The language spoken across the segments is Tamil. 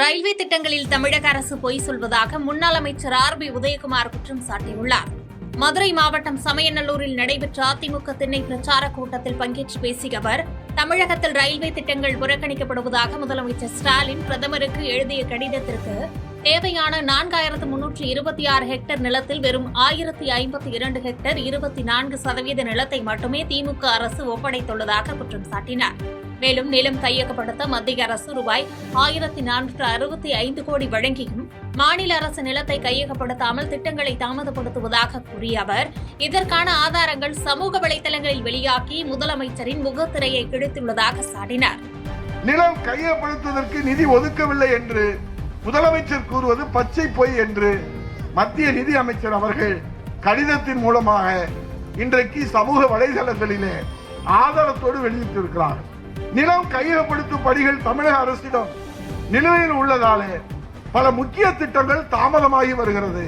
ரயில்வே திட்டங்களில் தமிழக அரசு பொய் சொல்வதாக முன்னாள் அமைச்சர் ஆர்.பி. உதயகுமார் குற்றம் சாட்டியுள்ளார். மதுரை மாவட்டம் சமயநல்லூரில் நடைபெற்ற அதிமுக திண்ணை பிரச்சார கூட்டத்தில் பங்கேற்று பேசிய அவர், தமிழகத்தில் ரயில்வே திட்டங்கள் புறக்கணிக்கப்படுவதாக முதலமைச்சர் ஸ்டாலின் பிரதமருக்கு எழுதிய கடிதத்திற்கு தேவையான 4326 ஹெக்டேர் நிலத்தில் வெறும் 1052 ஹெக்டேர் 24% நிலத்தை மட்டுமே திமுக அரசு ஒப்படைத்துள்ளதாக குற்றம் சாட்டினார். மேலும் நிலம் கையகப்படுத்த மத்திய அரசு ரூபாய் 1465 கோடி வழங்கியும் மாநில அரசு நிலத்தை கையகப்படுத்தாமல் திட்டங்களை தாமதப்படுத்துவதாக கூறிய அவர், இதற்கான ஆதாரங்கள் சமூக வலைதளங்களில் வெளியாகி முதலமைச்சரின் முகத்திரையை கிழித்துள்ளதாக சாடினார். நிலம் கையகப்படுத்துவதற்கு நிதி ஒதுக்கவில்லை என்று முதலமைச்சர் கூறுவது பச்சை பொய் என்று மத்திய நிதி அமைச்சர் அவர்கள் கடிதத்தின் மூலமாக இன்றைக்கு சமூக வலைதளங்களிலே ஆதாரத்தோடு வெளியிட்டிருக்கிறார். நிலம் கையகப்படுத்தும் பணிகள் தமிழக அரசிடம் நிலுவையில் உள்ளதாலே பல முக்கிய திட்டங்கள் தாமதமாகி வருகிறது.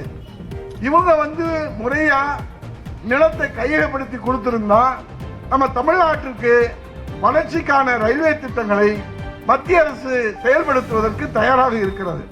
இவங்க முறையா நிலத்தை கையகப்படுத்தி கொடுத்திருந்தா நம்ம தமிழ்நாட்டிற்கு வளர்ச்சிக்கான ரயில்வே திட்டங்களை மத்திய அரசு செயல்படுத்துவதற்கு தயாராக இருக்கிறது.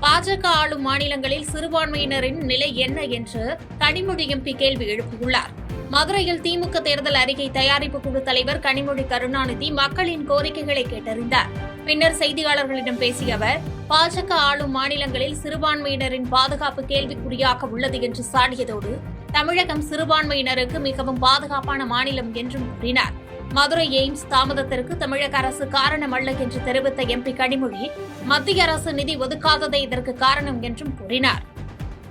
பாஜக ஆளும் மாநிலங்களில் சிறுபான்மையினரின் நிலை என்ன என்று கனிமொழி எம்பி கேள்வி எழுப்பியுள்ளார். மதுரையில் திமுக தேர்தல் அறிக்கை தயாரிப்பு குழு தலைவர் கனிமொழி கருணாநிதி மக்களின் கோரிக்கைகளை கேட்டறிந்தார். பின்னர் செய்தியாளர்களிடம் பேசிய அவர், பாஜக ஆளும் மாநிலங்களில் சிறுபான்மையினரின் பாதுகாப்பு கேள்விக்குறியாக உள்ளது என்று சாடியதோடு, தமிழகம் சிறுபான்மையினருக்கு மிகவும் பாதுகாப்பான மாநிலம் என்றும் கூறினார். மதுரை எய்ம்ஸ் தாமதத்திற்கு தமிழக அரசு காரணமல்ல என்று தெரிவித்த எம்பி கனிமொழி, மத்திய அரசு நிதி ஒதுக்காததே இதற்கு காரணம் என்றும் கூறினார்.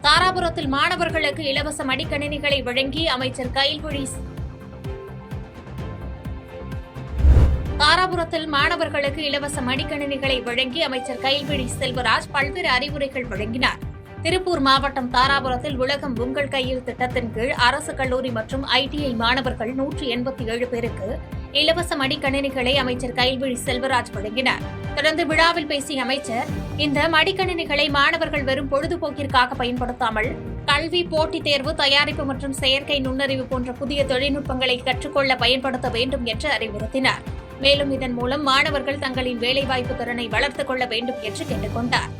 தாராபுரத்தில் மாணவர்களுக்கு இலவச மடிக்கணினிகளை வழங்கி அமைச்சர் கைல்விழி செல்வராஜ் பல்வேறு அறிவுரைகள் வழங்கினார். திருப்பூர் மாவட்டம் தாராபுரத்தில் உலகம் உங்கள் கையில் திட்டத்தின் கீழ் அரசு கல்லூரி மற்றும் ITI மாணவர்கள் 187 பேருக்கு இலவச மடிக்கணினிகளை அமைச்சர் கைல்விழி செல்வராஜ் வழங்கினார். தொடர்ந்து விழாவில் பேசிய அமைச்சர், இந்த மடிக்கணினிகளை மாணவர்கள் வெறும் பொழுதுபோக்கிற்காக பயன்படுத்தாமல் கல்வி, போட்டித் தேர்வு, தயாரிப்பு மற்றும் செயற்கை நுண்ணறிவு போன்ற புதிய தொழில்நுட்பங்களை கற்றுக்கொள்ள பயன்படுத்த வேண்டும் என்று அறிவுறுத்தினார். மேலும் இதன் மூலம் மாணவர்கள் தங்களின் வேலைவாய்ப்பு திறனை வளர்த்துக் கொள்ள வேண்டும் என்று கேட்டுக் கொண்டார்.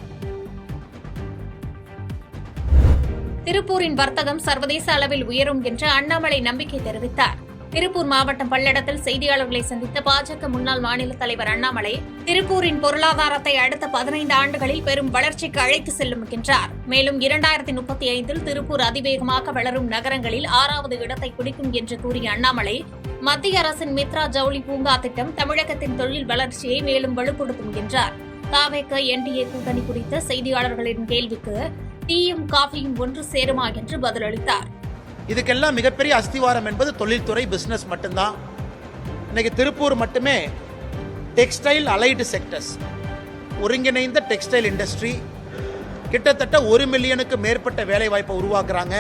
திருப்பூரின் வர்த்தகம் சர்வதேச அளவில் உயரும் என்று அண்ணாமலை நம்பிக்கை தெரிவித்தார். திருப்பூர் மாவட்டம் பல்லடத்தில் செய்தியாளர்களை சந்தித்த பாஜக முன்னாள் மாநில தலைவர் அண்ணாமலை, திருப்பூரின் பொருளாதாரத்தை அடுத்த 15 ஆண்டுகளில் பெரும் வளர்ச்சிக்கு அழைத்து செல்லும் என்றார். மேலும் 2035இல் திருப்பூர் அதிவேகமாக வளரும் நகரங்களில் 6வது இடத்தை பிடிக்கும் என்று கூறிய அண்ணாமலை, மத்திய அரசின் மித்ரா ஜவுளி பூங்கா திட்டம் தமிழகத்தின் தொழில் வளர்ச்சியை மேலும் வலுப்படுத்தும் என்றார். தாவேக NDA கூட்டணி குறித்த செய்தியாளர்களின் கேள்விக்கு டீயும் காஃபியும் ஒன்று சேருமா என்று பதிலளித்தார். இதுக்கெல்லாம் மிகப்பெரிய அஸ்திவாரம் என்பது தொழில்துறை, பிசினஸ் மட்டும்தான். இன்னைக்கு திருப்பூர் மட்டுமே டெக்ஸ்டைல் அலைடு செக்டர்ஸ், ஒருங்கிணைந்த டெக்ஸ்டைல் இண்டஸ்ட்ரி கிட்டத்தட்ட 1 மில்லியனுக்கு மேற்பட்ட வேலை வாய்ப்பை உருவாக்குறாங்க.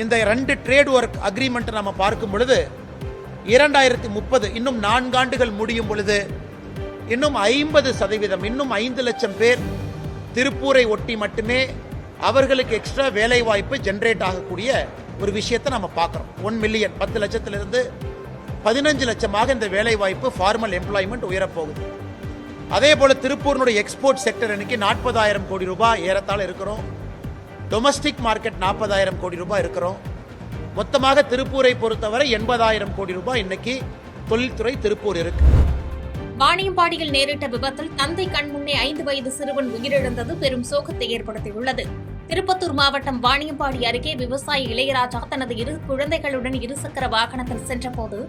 இந்த 2 ட்ரேட் ஒர்க் அக்ரிமெண்ட் நம்ம பார்க்கும் பொழுது 2030 இன்னும் 4 ஆண்டுகள் முடியும் பொழுது இன்னும் 50%, இன்னும் 5 லட்சம் பேர் திருப்பூரை ஒட்டி மட்டுமே அவர்களுக்கு எக்ஸ்ட்ரா வேலை வாய்ப்பு ஜென்ரேட் ஆகக்கூடிய ஒரு விஷயத்தை நம்ம பார்க்குறோம். 1 மில்லியன் 10 லட்சத்திலிருந்து 15 லட்சமாக இந்த வேலை வாய்ப்பு ஃபார்மல் எம்ப்ளாய்மெண்ட் உயரப்போகுது. அதே போல திருப்பூரினுடைய எக்ஸ்போர்ட் செக்டர் இன்னைக்கு 40,000 கோடி ரூபாய் ஏறத்தாழ இருக்கிறோம். டொமஸ்டிக் மார்க்கெட் 40,000 கோடி ரூபாய் இருக்கிறோம். மொத்தமாக திருப்பூரை பொறுத்தவரை 80,000 கோடி ரூபாய் இன்னைக்கு தொழில்துறை திருப்பூர் இருக்கு. வாணியம்பாடியில் நேரிட்ட விபத்தில் தந்தை கண்முன்னே 5 வயது சிறுவன் உயிரிழந்தது பெரும் சோகத்தை ஏற்படுத்தியுள்ளது. திருப்பத்தூர் மாவட்டம் வாணியம்பாடி அருகே விவசாயி இளையராஜா தனது 2 குழந்தைகளுடன் இருசக்கர வாகனத்தில் சென்றபோது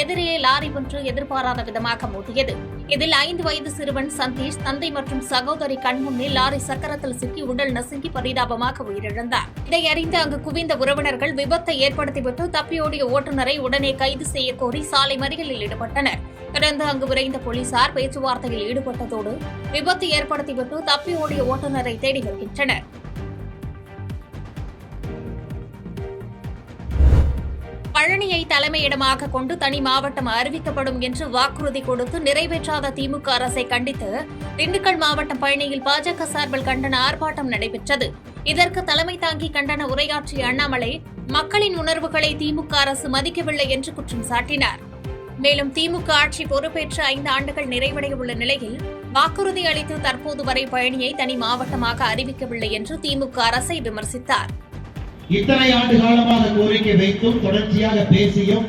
எதிரே லாரி ஒன்று எதிர்பாராத விதமாக மோதியது. இதில் 5 வயது சிறுவன் சந்தீஷ் தந்தை மற்றும் சகோதரி கண்முன்னே லாரி சக்கரத்தில் சிக்கி உடல் நசுங்கி பரிதாபமாக உயிரிழந்தார். இதை அறிந்து அங்கு குவிந்த உறவினர்கள் விபத்தை ஏற்படுத்திவிட்டு தப்பியோடிய ஓட்டுநரை உடனே கைது செய்ய கோரி சாலை மறியலில் ஈடுபட்டனர். தொடர்ந்து அங்கு விரைந்த போலீசார் பேச்சுவார்த்தையில் ஈடுபட்டதோடு விபத்து ஏற்படுத்திவிட்டு தப்பி ஓடிய ஓட்டுநரை தேடி வருகின்றனர். பழனியை தலைமையிடமாக கொண்டு தனி மாவட்டம் அறிவிக்கப்படும் என்று வாக்குறுதி கொடுத்து நிறைவேற்றாத திமுக அரசை கண்டித்து திண்டுக்கல் மாவட்டம் பழனியில் பாஜக சார்பில் கண்டன ஆர்ப்பாட்டம் நடைபெற்றது. இதற்கு தலைமை தாங்கி கண்டன உரையாற்றிய அண்ணாமலை, மக்களின் உணர்வுகளை திமுக அரசு மதிக்கவில்லை என்று குற்றம் சாட்டினார். மேலும் திமுக ஆட்சி பொறுப்பேற்று 5 ஆண்டுகள் நிறைவடைய உள்ள நிலையில் வாக்குறுதி அளித்து தற்போது வரை பழனியை தனி மாவட்டமாக அறிவிக்கவில்லை என்று திமுக அரசை விமர்சித்தார். இத்தனை ஆண்டு காலமாக கோரிக்கை வைத்தும் தொடர்ச்சியாக பேசியும்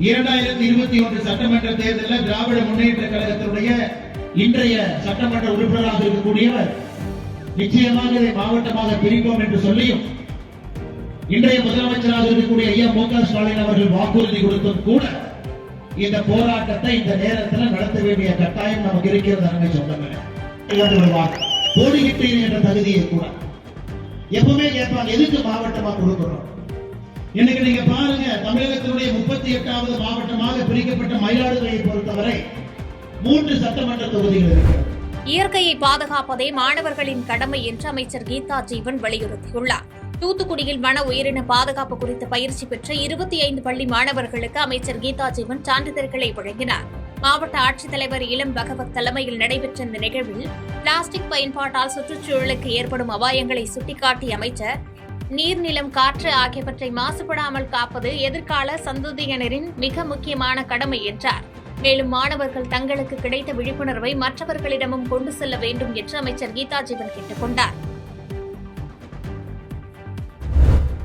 2021 சட்டமன்ற தேர்தலில் திராவிட முன்னேற்ற கழகத்தினுடைய இன்றைய சட்டமன்ற உறுப்பினராக இருக்கக்கூடியவர் நிச்சயமாக இதை மாவட்டமாக பிரிப்போம் என்று சொல்லியும் இன்றைய முதலமைச்சராக இருக்கக்கூடிய ஐயா மு.க. ஸ்டாலின் அவர்கள் வாக்குறுதி கொடுத்தும் கூட இந்த போராட்டத்தை இந்த நேரத்தில் நடத்த வேண்டிய கட்டாயம் நமக்கு இருக்கிறது. அருமை சொந்தங்களே, போட்டியிட்டீர்கள் என்ற தகுதியை கூட எப்பவுமே கேட்பாங்க, எதுக்கு மாவட்டமா கொடுக்கணும்? இன்னைக்கு நீங்க பாருங்க, தமிழகத்தினுடைய 38வது மாவட்டமாக பிரிக்கப்பட்ட மயிலாடுதுறையை பொறுத்தவரை 3 சட்டமன்ற தொகுதிகள் இருக்கிறது. இயற்கையை பாதுகாப்பதே மாணவர்களின் கடமை என்று அமைச்சர் கீதா ஜீவன் வலியுறுத்தியுள்ளார். தூத்துக்குடியில் வன உயிரின பாதுகாப்பு குறித்து பயிற்சி பெற்ற 25 பள்ளி மாணவர்களுக்கு அமைச்சர் கீதா ஜீவன் சான்றிதழ்களை வழங்கினார். மாவட்ட ஆட்சித்தலைவர் இளம் பகவத் தலைமையில் நடைபெற்ற இந்த நிகழ்வில் பிளாஸ்டிக் பயன்பாட்டால் சுற்றுச்சூழலுக்கு ஏற்படும் அபாயங்களை சுட்டிக்காட்டிய அமைச்சர், நீர், நிலம், காற்று ஆகியவற்றை மாசுபடாமல் காப்பது எதிர்கால சந்ததியினரின் மிக முக்கியமான கடமை என்றார். மேலும் மாணவர்கள் தங்களுக்கு கிடைத்த விழிப்புணர்வை மற்றவர்களிடமும் கொண்டு செல்ல வேண்டும் என்று அமைச்சர் கீதா ஜீவன் கேட்டுக் கொண்டார்.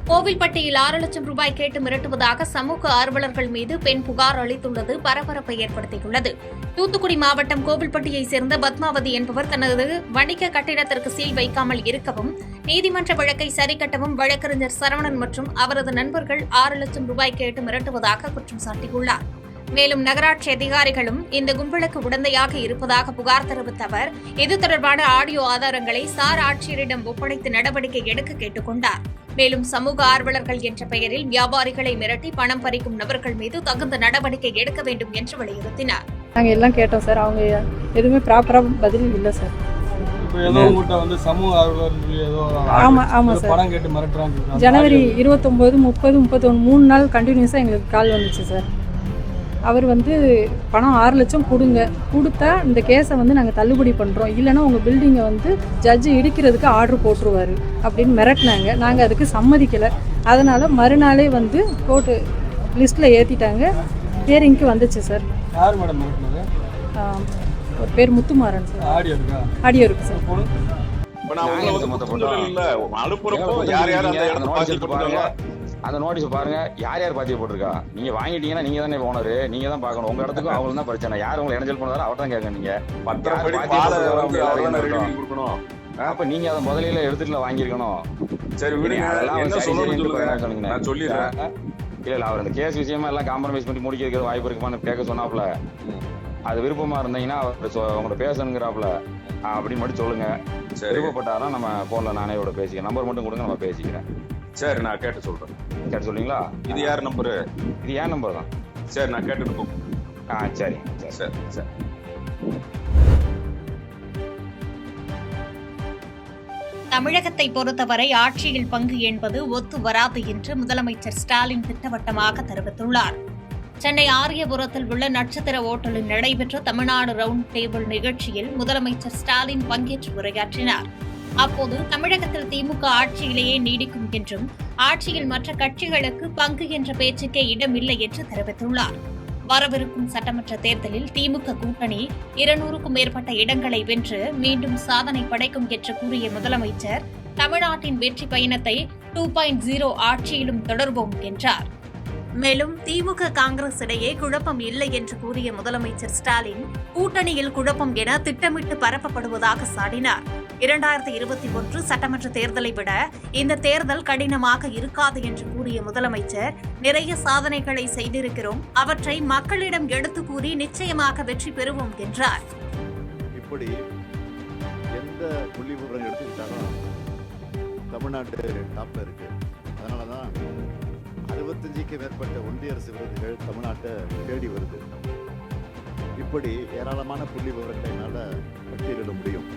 கோவில்பட்டியில் 6 லட்சம் ரூபாய் கேட்டு மிரட்டுவதாக சமூக ஆர்வலர்கள் மீது பெண் புகார் அளித்துள்ளது பரபரப்பை ஏற்படுத்தியுள்ளது. தூத்துக்குடி மாவட்டம் கோவில்பட்டியைச் சேர்ந்த பத்மாவதி என்பவர் தனது வணிக கட்டிடத்திற்கு சீல் வைக்காமல் இருக்கவும், நீதிமன்ற வழக்கை சரிகட்டவும் வழக்கறிஞர் சரவணன் மற்றும் அவரது நண்பர்கள் 6 லட்சம் ரூபாய் கேட்டு மிரட்டுவதாக குற்றம் சாட்டியுள்ளார். மேலும் நகராட்சி அதிகாரிகளும் இந்த கும்பலுக்கு உடந்தையாக இருப்பதாக புகார் தெரிவித்த அவர், இது தொடர்பான ஆடியோ ஆதாரங்களை சார் ஆட்சியரிடம் ஒப்படைத்து நடவடிக்கை எடுக்க கேட்டுக் கொண்டார். மேலும் சமூக ஆர்வலர்கள் என்ற பெயரில் வியாபாரிகளை மிரட்டி பணம் பறிக்கும் நபர்கள் மீது தகுந்த நடவடிக்கை எடுக்க வேண்டும் என்று வலியுறுத்தினார். நாங்கள் எல்லாம் கேட்டோம் சார், அவங்க எதுவுமே ப்ராப்பரா பதில் இல்லை சார். பணம் கேட்டு மிரட்டுறாங்க. ஜனவரி 29, 30, 31 3 நாள் கண்டினியூஸாக எங்களுக்கு கால் வந்துச்சு சார். அவர் பணம் 6 லட்சம் கொடுத்தா இந்த கேஸை நாங்கள் தள்ளுபடி பண்ணுறோம், இல்லைன்னா உங்கள் பில்டிங்கை ஜட்ஜு இடிக்கிறதுக்கு ஆர்டர் போட்டுருவார் அப்படின்னு மிரட்டினாங்க. நாங்கள் அதுக்கு சம்மதிக்கலை. அதனால் மறுநாளே கோர்ட்டு லிஸ்ட்டில் ஏற்றிட்டாங்க. ஹியரிங்க்கு வந்துச்சு சார். யார் மேடம் மிரட்டினது? ஒரு பேர் முத்துமாறன் சார். ஆடியோ இருக்கு சார். அந்த நோட்டீஸ் பாருங்க, யார் யார் பாத்திய போட்டிருக்கா. நீங்க வாங்கிட்டீங்கன்னா நீங்க தானே ஓனரு, நீங்க தான் பாக்கணும். உங்க இடத்துக்கும் அவங்களுக்கு தான் பிரச்சனை. யார் உங்களை இடைஞ்சல் பண்ணாரோ அவர் தான் கேட்க. நீங்க அப்ப நீங்க அதை முதலில எடுத்துட்டு வாங்கிருக்கணும். சரி விடுங்க, அதெல்லாம் சொல்லிடுறேன். இல்ல அவர் அந்த கேஸ் விஷயமா எல்லாம் காம்ப்ரமைஸ் பண்ணி முடிக்கிறதுக்கு வாய்ப்பு இருக்குமான்னு கேட்க சொன்னாப்ல. அது விருப்பமா இருந்தீங்கன்னா அவர் உங்களோட பேசணுங்கிறாப்ல அப்படின்னு மட்டும் சொல்லுங்க. விருப்பப்பட்டாதான் நம்ம போன்ல நானே கூட பேசிக்கிறேன். நம்பர் மட்டும் கொடுங்க, நம்ம பேசிக்கிறேன். சரி, நான் கேட்டு சொல்றேன். கேட்டு சொல்றீங்களா? இது யார் நம்பரு? இது ஏன் நம்பர் தான். சரி, நான் கேட்டுட்டு சரி சரி சரி. தமிழகத்தை பொறுத்தவரை ஆட்சியில் பங்கு என்பது ஒத்து வராது என்று முதலமைச்சர் ஸ்டாலின் திட்டவட்டமாக தெரிவித்துள்ளார். சென்னை ஆரியபுரத்தில் உள்ள நட்சத்திர ஓட்டலில் நடைபெற்ற தமிழ்நாடு ரவுண்ட் டேபிள் நிகழ்ச்சியில் முதலமைச்சர் ஸ்டாலின் பங்கேற்று உரையாற்றினார். அப்போது தமிழகத்தில் திமுக ஆட்சியிலேயே நீடிக்கும் என்றும் ஆட்சியில் மற்ற கட்சிகளுக்கு பங்கு என்ற பேச்சுக்கே இடமில்லை என்று தெரிவித்துள்ளார். வரவிருக்கும் சட்டமன்ற தேர்தலில் திமுக கூட்டணி 200க்கும் மேற்பட்ட இடங்களை வென்று மீண்டும் சாதனை படைக்கும் என்று கூறிய முதலமைச்சர், தமிழ்நாட்டின் வெற்றி பயணத்தை 2.0 ஆட்சியிலும் தொடர்வோம் என்றார். மேலும் திமுக காங்கிரஸ் இடையே குழப்பம் இல்லை என்று கூறிய முதலமைச்சர் ஸ்டாலின், கூட்டணியில் குழப்பம் என திட்டமிட்டு பரப்பப்படுவதாக சாடினார். 2021 சட்டமன்ற தேர்தலை விட இந்த தேர்தல் கடினமாக இருக்காது என்று கூறிய முதலமைச்சர், நிறைய சாதனைகளை செய்திருக்கிறோம், அவற்றை மக்களிடம் எடுத்து கூறி நிச்சயமாக வெற்றி பெறுவோம் என்றார். இப்படி எந்த புள்ளி விவரம் எடுத்துக்கிட்டாலும் தமிழ்நாட்டு டாப்ல இருக்கு. அதனாலதான் 65க்கு மேற்பட்ட ஒன்றிய அரசு விருதுகள் தமிழ்நாட்டை தேடி வருது. இப்படி ஏராளமான புள்ளி விவரங்களை என்னால் பட்டியலிட முடியும்.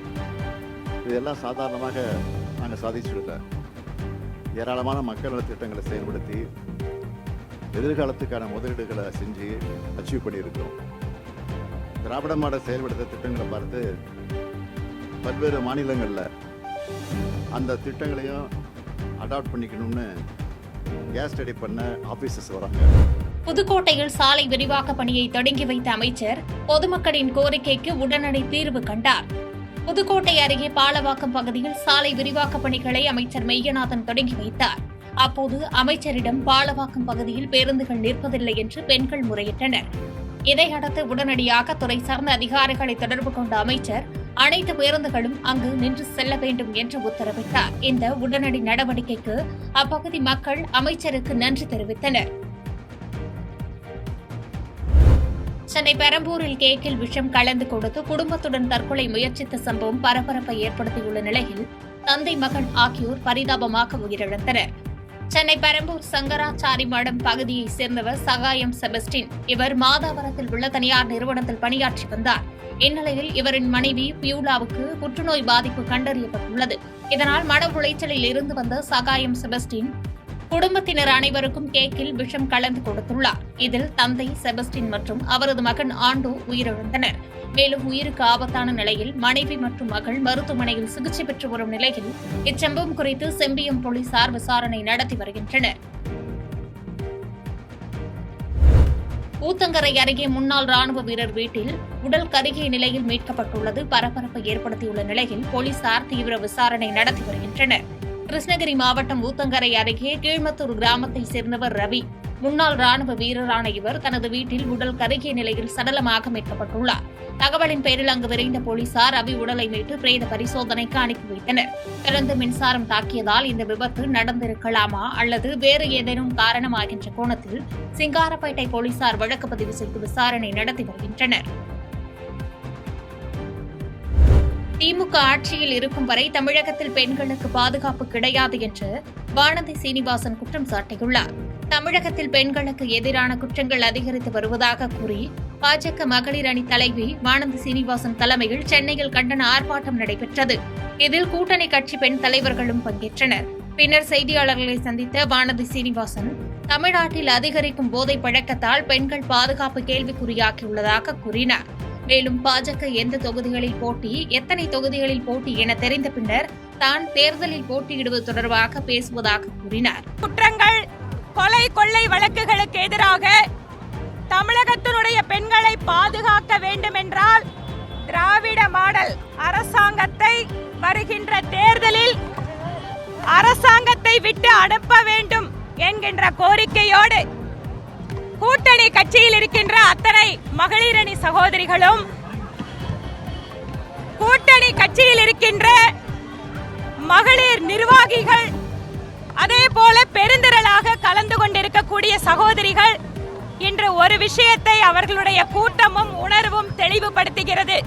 இதெல்லாம் சாதாரணமாக நாங்கள் சாதிச்சுடல. ஏராளமான மக்கள் நல திட்டங்களை செயல்படுத்தி எதிர்காலத்துக்கான முதலீடுகளை செஞ்சு அச்சீவ் பண்ணியிருக்கிறோம். திராவிட மாடல் செயல்படுத்த திட்டங்களை பார்த்து பல்வேறு மாநிலங்களில் அந்த திட்டங்களையும் அடாப்ட் பண்ணிக்கணும்னு கேஸ் ஸ்டடி பண்ண ஆஃபீஸர்ஸ் வராங்க. புதுக்கோட்டையில் சாலை விரிவாக்க பணியை தொடங்கி வைத்த அமைச்சர் பொதுமக்களின் கோரிக்கைக்கு உடனடி தீர்வு கண்டார். புதுக்கோட்டை அருகே பாலவாக்கம் பகுதியில் சாலை விரிவாக்க பணிகளை அமைச்சர் மெய்யநாதன் தொடங்கி வைத்தார். அப்போது அமைச்சரிடம் பாலவாக்கம் பகுதியில் பேருந்துகள் நிற்பதில்லை என்று பெண்கள் முறையிட்டனர். இதையடுத்து உடனடியாக துறை சார்ந்த அதிகாரிகளை தொடர்பு கொண்ட அமைச்சர் அனைத்து பேருந்துகளும் அங்கு நின்று செல்ல வேண்டும் என்று உத்தரவிட்டார். இந்த உடனடி நடவடிக்கைக்கு அப்பகுதி மக்கள் அமைச்சருக்கு நன்றி தெரிவித்தனர். சென்னை பெரம்பூரில் கேக்கில் விஷம் கலந்து கொடுத்து குடும்பத்துடன் தற்கொலை முயற்சித்த சம்பவம் பரபரப்பை ஏற்படுத்தியுள்ள நிலையில் தந்தை மகன் ஆகியோர் பரிதாபமாக உயிரிழந்தனர். சென்னை பெரம்பூர் சங்கராச்சாரி மடம் பகுதியைச் சேர்ந்தவர் சகாயம் செபஸ்டின். இவர் மாதாவரத்தில் உள்ள தனியார் நிறுவனத்தில் பணியாற்றி வந்தார். இந்நிலையில் இவரின் மனைவி பியூலாவுக்கு புற்றுநோய் பாதிப்பு கண்டறியப்பட்டுள்ளது. இதனால் மன உளைச்சலில் இருந்து வந்த சகாயம் செபஸ்டின் குடும்பத்தினர் அனைவருக்கும் கேக்கில் விஷம் கலந்து கொடுத்துள்ளார். இதில் தந்தை செபஸ்டின் மற்றும் அவரது மகன் ஆண்டோ உயிரிழந்தனர். மேலும் உயிருக்கு ஆபத்தான நிலையில் மனைவி மற்றும் மகள் மருத்துவமனையில் சிகிச்சை பெற்று வரும் நிலையில் இச்சம்பவம் குறித்து செம்பியம் போலீசார் விசாரணை நடத்தி வருகின்றனர். ஊத்தங்கரை அருகே முன்னாள் ராணுவ வீரர் வீட்டில் உடல் கருகிய நிலையில் மீட்கப்பட்டுள்ளது பரபரப்பை ஏற்படுத்தியுள்ள நிலையில் போலீசார் தீவிர விசாரணை நடத்தி வருகின்றனர். கிருஷ்ணகிரி மாவட்டம் ஊத்தங்கரை அருகே கீழ்மத்தூர் கிராமத்தைச் சேர்ந்தவர் ரவி. முன்னாள் ராணுவ வீரரான இவர் தனது வீட்டில் உடல் கருகிய நிலையில் சடலமாக மீட்கப்பட்டுள்ளார். தகவலின் பேரில் அங்கு விரைந்த போலீசார் ரவி உடலை மீட்டு பிரேத பரிசோதனைக்கு அனுப்பி வைத்தனர். தொடர்ந்து மின்சாரம் தாக்கியதால் இந்த விபத்து நடந்திருக்கலாமா அல்லது வேறு ஏதேனும் காரணமாகின்ற கோணத்தில் சிங்காரப்பேட்டை போலீசார் வழக்கு பதிவு செய்து விசாரணை நடத்தி வருகின்றனர். திமுக ஆட்சியில் இருக்கும் வரை தமிழகத்தில் பெண்களுக்கு பாதுகாப்பு கிடையாது என்று வானதி சீனிவாசன் குற்றம் சாட்டியுள்ளார். தமிழகத்தில் பெண்களுக்கு எதிரான குற்றங்கள் அதிகரித்து வருவதாக கூறி பாஜக மகளிர் அணி தலைவி வானதி சீனிவாசன் தலைமையில் சென்னையில் கண்டன ஆர்ப்பாட்டம் நடைபெற்றது. இதில் கூட்டணி கட்சி பெண் தலைவர்களும் பங்கேற்றனர். பின்னர் செய்தியாளர்களை சந்தித்த வானதி சீனிவாசன் தமிழ்நாட்டில் அதிகரிக்கும் போதை பழக்கத்தால் பெண்கள் பாதுகாப்பு கேள்விக்குறியாகியுள்ளதாக கூறினார். மேலும் பாஜக எந்த தொகுதிகளில் போட்டி, எத்தனை தொகுதிகளில் போட்டி என தெரிந்த பின்னர் தான் தேர்தலில் போட்டியிடுவது தொடர்பாக பேசுவதாக கூறினார். குற்றங்கள், கொலை, கொள்ளை வழக்குகளுக்கு எதிராக தமிழகத்தினுடைய பெண்களை பாதுகாக்க வேண்டும் என்றால் திராவிட மாடல் அரசாங்கத்தை வருகின்ற தேர்தலில் அரசாங்கத்தை விட்டு அனுப்ப வேண்டும் என்கின்ற கோரிக்கையோடு கூட்டணி கட்சியில் இருக்கின்ற அத்தனை மகளிரணி சகோதரிகளும் கூட்டணி கட்சியில் இருக்கின்ற மகளிர் நிர்வாகிகள் அதே போல பெருந்திரளாக கலந்து கொண்டிருக்கக்கூடிய சகோதரிகள் இன்று ஒரு விஷயத்தை அவர்களுடைய கூட்டமும் உணர்வும் தெளிவுபடுத்துகிறது.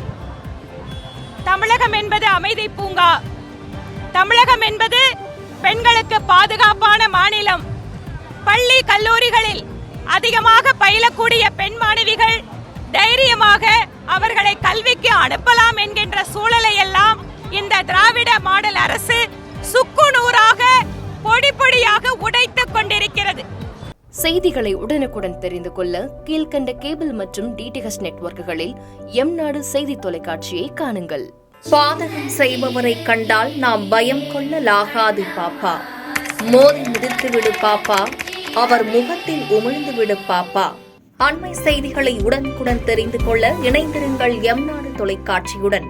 தமிழகம் என்பது அமைதி பூங்கா, தமிழகம் என்பது பெண்களுக்கு பாதுகாப்பான மாநிலம். பள்ளி கல்லூரிகளில் அதிகமாக பயிலக்கூடிய பெண் மாணவிகள் தைரியமாக அவர்களை கல்விக்கு அனுப்பலாம் என்கின்ற சூழலை எல்லாம் இந்த திராவிட மாடல் அரசு சுக்குநூறாக பொடி பொடியாக உடைத்துக் கொண்டிருக்கிறது. செய்திகளை உடனுக்குடன் தெரிந்து கொள்ள கீழ்கண்ட கேபிள் மற்றும் டிடிஎச் நெட்வொர்க்குகளில் எம்நாடு செய்தி தொலைக்காட்சியை காணுங்கள். பாதகம் செய்பவரை கண்டால் நாம் பயம் கொள்ளலாகாது பாப்பா. மோதி மிதித்துவிடு பாப்பா, அவர் முகத்தில் உமிழ்ந்துவிடு பாப்பா. அண்மை செய்திகளை உடனுக்குடன் தெரிந்து கொள்ள இணைந்திருங்கள் எம்நாடு தொலைக்காட்சியுடன்.